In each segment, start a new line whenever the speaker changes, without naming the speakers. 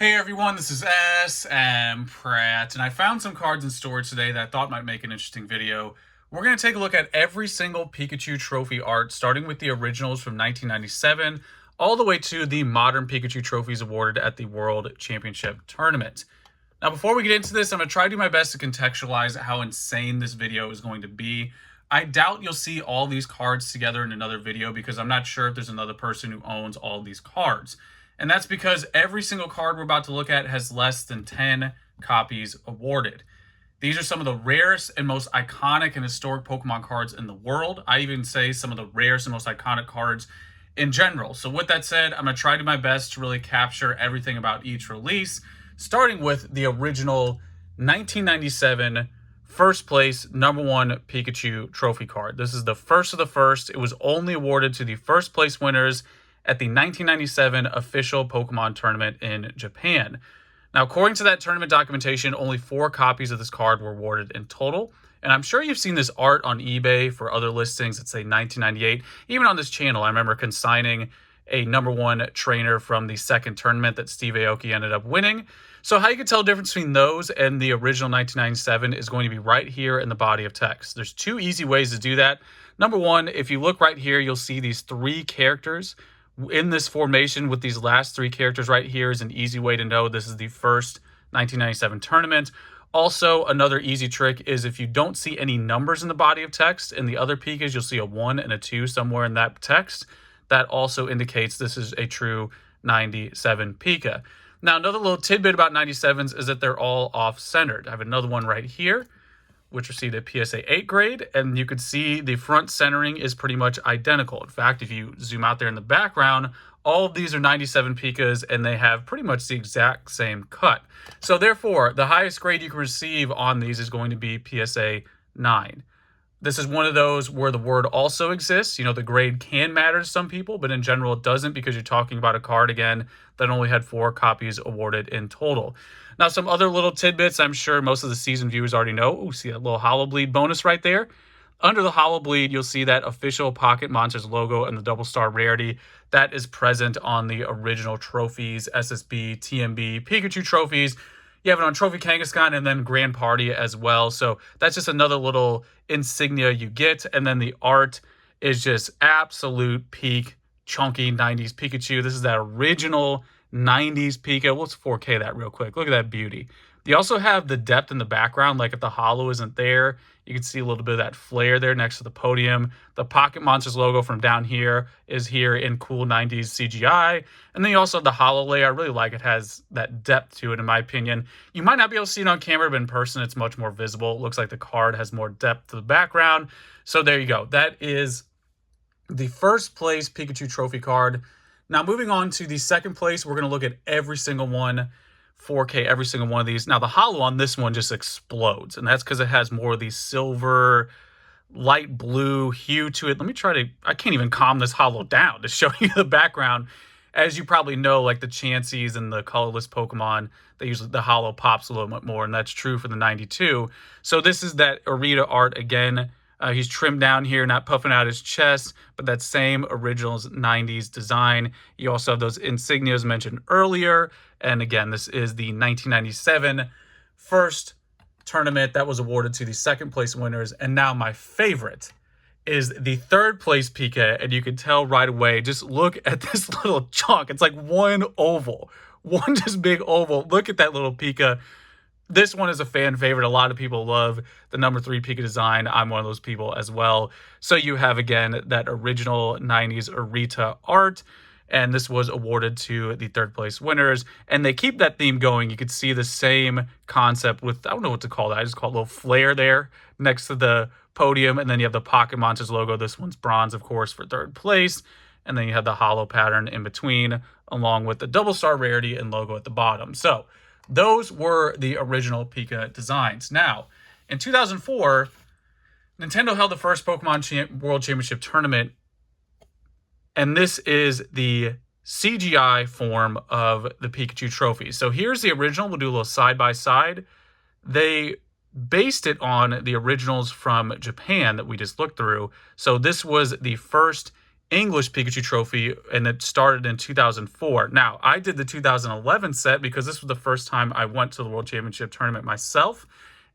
Hey everyone, this is smpratte, and I found some cards in storage today that I thought might make an interesting video. We're going to take a look at every single Pikachu trophy art, starting with the originals from 1997, all the way to the modern Pikachu trophies awarded at the World Championship Tournament. Now, before we get into this, I'm going to try to do my best to contextualize how insane this video is going to be. I doubt you'll see all these cards together in another video because I'm not sure if there's another person who owns all these cards. And that's because every single card we're about to look at has less than 10 copies awarded. These are some of the rarest and most iconic and historic Pokemon cards in the world. I even say some of the rarest and most iconic cards in general. So with that said, I'm going to try to do my best to really capture everything about each release, starting with the original 1997 first place #1 Pikachu trophy card. This is the first of the first. It was only awarded to the first place winners at the 1997 official Pokemon tournament in Japan. Now, according to that tournament documentation, only 4 copies of this card were awarded in total. And I'm sure you've seen this art on eBay for other listings that say 1998. Even on this channel, I remember consigning a #1 trainer from the second tournament that Steve Aoki ended up winning. So how you can tell the difference between those and the original 1997 is going to be right here in the body of text. There's 2 easy ways to do that. #1, if you look right here, you'll see these 3 characters in this formation with these last 3 characters right here is an easy way to know this is the first 1997 tournament. Also, another easy trick is if you don't see any numbers in the body of text, in the other Pikas, you'll see a 1 and a 2 somewhere in that text. That also indicates this is a true 97 Pika. Now, another little tidbit about 97s is that they're all off-centered. I have another one right here, which received a PSA 8 grade, and you could see the front centering is pretty much identical. In fact, if you zoom out there in the background, all of these are 97 Pikas, and they have pretty much the exact same cut. So therefore, the highest grade you can receive on these is going to be PSA 9. This is one of those where the word also exists. You know, the grade can matter to some people, but in general, it doesn't because you're talking about a card, again, that only had 4 copies awarded in total. Now, some other little tidbits I'm sure most of the seasoned viewers already know. Ooh, see that little Hollow Bleed bonus right there? Under the Hollow Bleed, you'll see that official Pocket Monsters logo and the double star rarity that is present on the original trophies, SSB, TMB, Pikachu trophies. You have it on Trophy Kangaskhan and then Grand Party as well. So that's just another little insignia you get. And then the art is just absolute peak chunky 90s Pikachu. This is that original 90s Pika. Let's 4K that real quick. Look at that beauty. You also have the depth in the background, like if the hollow isn't there, you can see a little bit of that flare there next to the podium. The Pocket Monsters logo from down here is here in cool 90s CGI. And then you also have the hollow layer. I really like it. Has that depth to it, in my opinion. You might not be able to see it on camera, but in person, it's much more visible. It looks like the card has more depth to the background. So there you go. That is the first place Pikachu trophy card. Now, moving on to the second place, we're going to look at every single one, 4K, every single one of these. Now, the hollow on this one just explodes, and that's because it has more of the silver, light blue hue to it. Let me try to, I can't even calm this hollow down to show you the background. As you probably know, like the Chanseys and the colorless Pokemon, they usually, the hollow pops a little bit more, and that's true for the 92. So this is that Arita art again. He's trimmed down here, not puffing out his chest, but that same original 90s design. You also have those insignias mentioned earlier. And again, this is the 1997 first tournament that was awarded to the second place winners. And now my favorite is the third place Pika. And you can tell right away, just look at this little chunk. It's like one oval, one just big oval. Look at that little Pika. This one is a fan favorite. A lot of people love the #3 Pika design. I'm one of those people as well. So you have, again, that original 90s Arita art. And this was awarded to the third place winners. And they keep that theme going. You could see the same concept with, I don't know what to call that. I just call it a little flare there next to the podium. And then you have the Pocket Monsters logo. This one's bronze, of course, for third place. And then you have the hollow pattern in between, along with the double star rarity and logo at the bottom. So those were the original Pika designs. Now, in 2004, Nintendo held the first Pokemon World Championship Tournament, and this is the CGI form of the Pikachu trophy. So here's the original. We'll do a little side-by-side. They based it on the originals from Japan that we just looked through. So this was the first English Pikachu trophy, and it started in 2004. Now, I did the 2011 set because this was the first time I went to the World Championship tournament myself,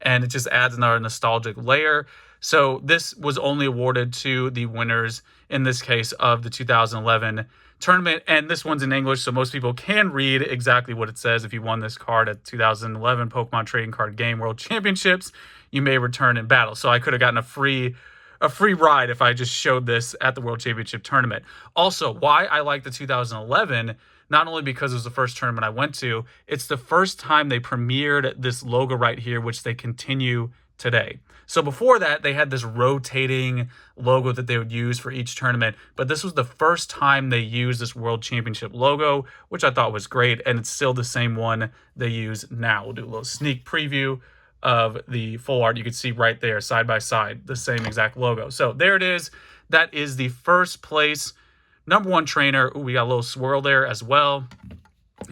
and it just adds another nostalgic layer. So this was only awarded to the winners, in this case, of the 2011 tournament, and this one's in English, so most people can read exactly what it says. If you won this card at 2011 Pokemon Trading Card Game World Championships, you may return in battle. So I could have gotten a free ride if I just showed this at the World Championship tournament. Also, why I like the 2011, not only because it was the first tournament I went to, it's the first time they premiered this logo right here, which they continue today. So before that, they had this rotating logo that they would use for each tournament, but this was the first time they used this World Championship logo, which I thought was great, and it's still the same one they use now. We'll do a little sneak preview of the full art. You can see right there, side by side, the same exact logo. So there it is. That is the first place #1 trainer. Ooh, we got a little swirl there as well.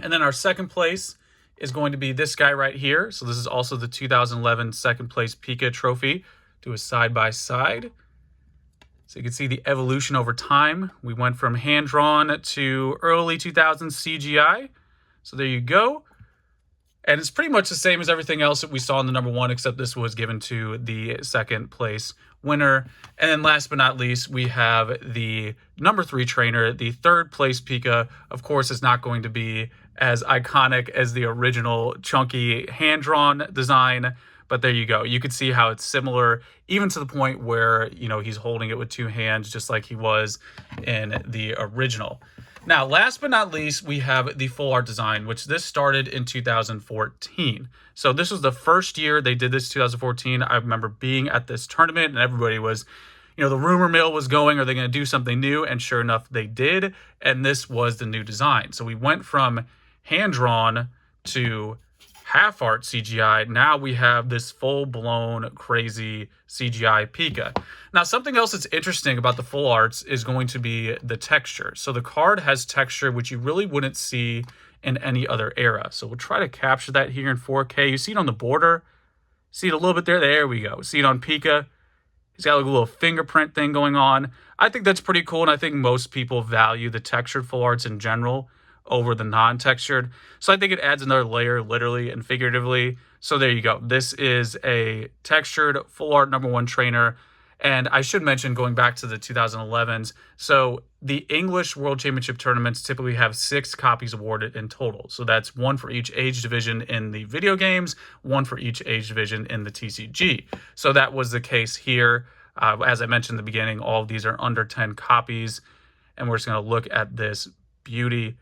And then our second place is going to be this guy right here. So this is also the 2011 second place Pika trophy. Do a side by side. So you can see the evolution over time. We went from hand-drawn to early 2000s CGI. So there you go. And it's pretty much the same as everything else that we saw in the #1, except this was given to the second place winner. And then last but not least, we have the #3 trainer. The third place Pika, of course, is not going to be as iconic as the original chunky hand-drawn design. But there you go. You can see how it's similar, even to the point where, you know, he's holding it with two hands, just like he was in the original. Now, last but not least, we have the full art design, which this started in 2014. So this was the first year they did this, 2014. I remember being at this tournament and everybody was, you know, the rumor mill was going, are they going to do something new? And sure enough, they did. And this was the new design. So we went from hand-drawn to half art CGI. Now we have this full-blown crazy CGI Pika. Now, something else that's interesting about the full arts is going to be the texture. So the card has texture which you really wouldn't see in any other era. So we'll try to capture that here in 4K. You see it on the border. See it a little bit there. There we go. See it on Pika. He's got like a little fingerprint thing going on. I think that's pretty cool, and I think most people value the textured full arts in general over the non-textured. So I think it adds another layer, literally and figuratively. So there you go. This is a textured full art #1 trainer. And I should mention, going back to the 2011s, so the English World Championship tournaments typically have 6 copies awarded in total. So that's 1 for each age division in the video games, 1 for each age division in the TCG. So that was the case here. As I mentioned in the beginning, all of these are under 10 copies. And we're just going to look at this beauty.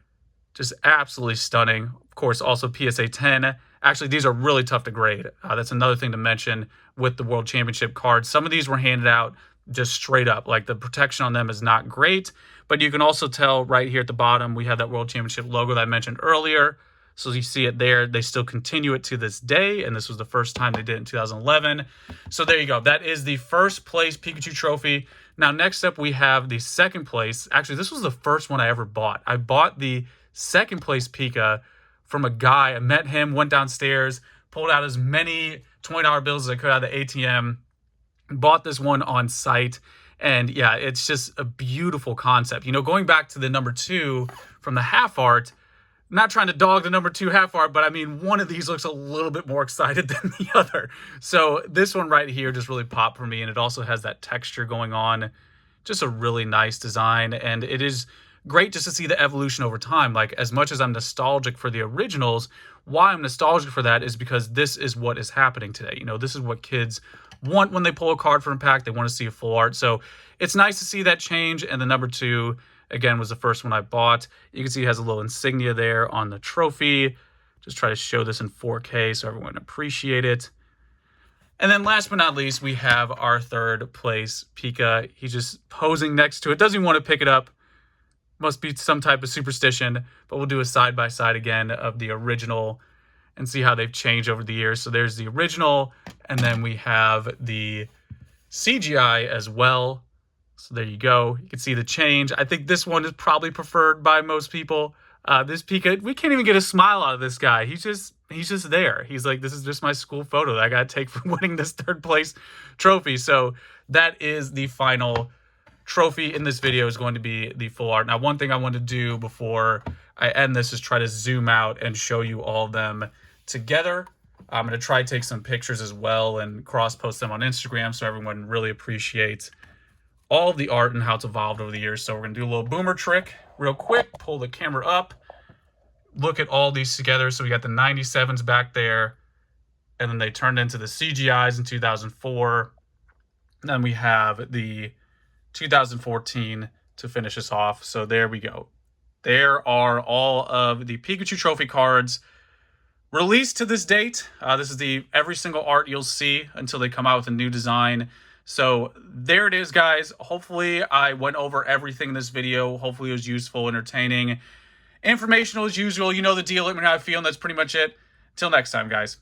Just absolutely stunning. Of course, also PSA 10. Actually, these are really tough to grade. That's another thing to mention with the World Championship cards. Some of these were handed out just straight up. Like, the protection on them is not great. But you can also tell right here at the bottom, we have that World Championship logo that I mentioned earlier. So you see it there. They still continue it to this day. And this was the first time they did it in 2011. So there you go. That is the first place Pikachu trophy. Now, next up, we have the second place. Actually, this was the first one I ever bought. I bought the second place Pika from a guy. I met him, went downstairs, pulled out as many $20 bills as I could out of the ATM, bought this one on site. And yeah, it's just a beautiful concept. You know, going back to the #2 from the half art, not trying to dog the #2 half art, but I mean, one of these looks a little bit more excited than the other. So this one right here just really popped for me. And it also has that texture going on. Just a really nice design. And it is great just to see the evolution over time. Like, as much as I'm nostalgic for the originals, why I'm nostalgic for that is because this is what is happening today. You know, this is what kids want when they pull a card from a pack. They want to see a full art. So it's nice to see that change. And the #2, again, was the first one I bought. You can see it has a little insignia there on the trophy. Just try to show this in 4K so everyone appreciate it. And then last but not least, we have our third place Pika. He's just posing next to it. Doesn't even want to pick it up. Must be some type of superstition, but we'll do a side-by-side again of the original and see how they've changed over the years. So there's the original, and then we have the CGI as well. So there you go. You can see the change. I think this one is probably preferred by most people. This Pika, we can't even get a smile out of this guy. He's just there. He's like, this is just my school photo that I got to take for winning this third place trophy. So that is the final trophy in this video is going to be the full art. Now, one thing I want to do before I end this is try to zoom out and show you all of them together. I'm going to try to take some pictures as well and cross-post them on Instagram so everyone really appreciates all of the art and how it's evolved over the years. So we're going to do a little boomer trick real quick, pull the camera up, look at all these together. So we got the 97s back there, and then they turned into the CGIs in 2004. Then we have the 2014 to finish us off. So there we go. There are all of the Pikachu trophy cards released to this date. This is the every single art you'll see until they come out with a new design. So there it is, guys. Hopefully I went over everything in this video. Hopefully it was useful, entertaining, informational as usual. You know the deal. Let me know how I feel, and that's pretty much it. Till next time, guys.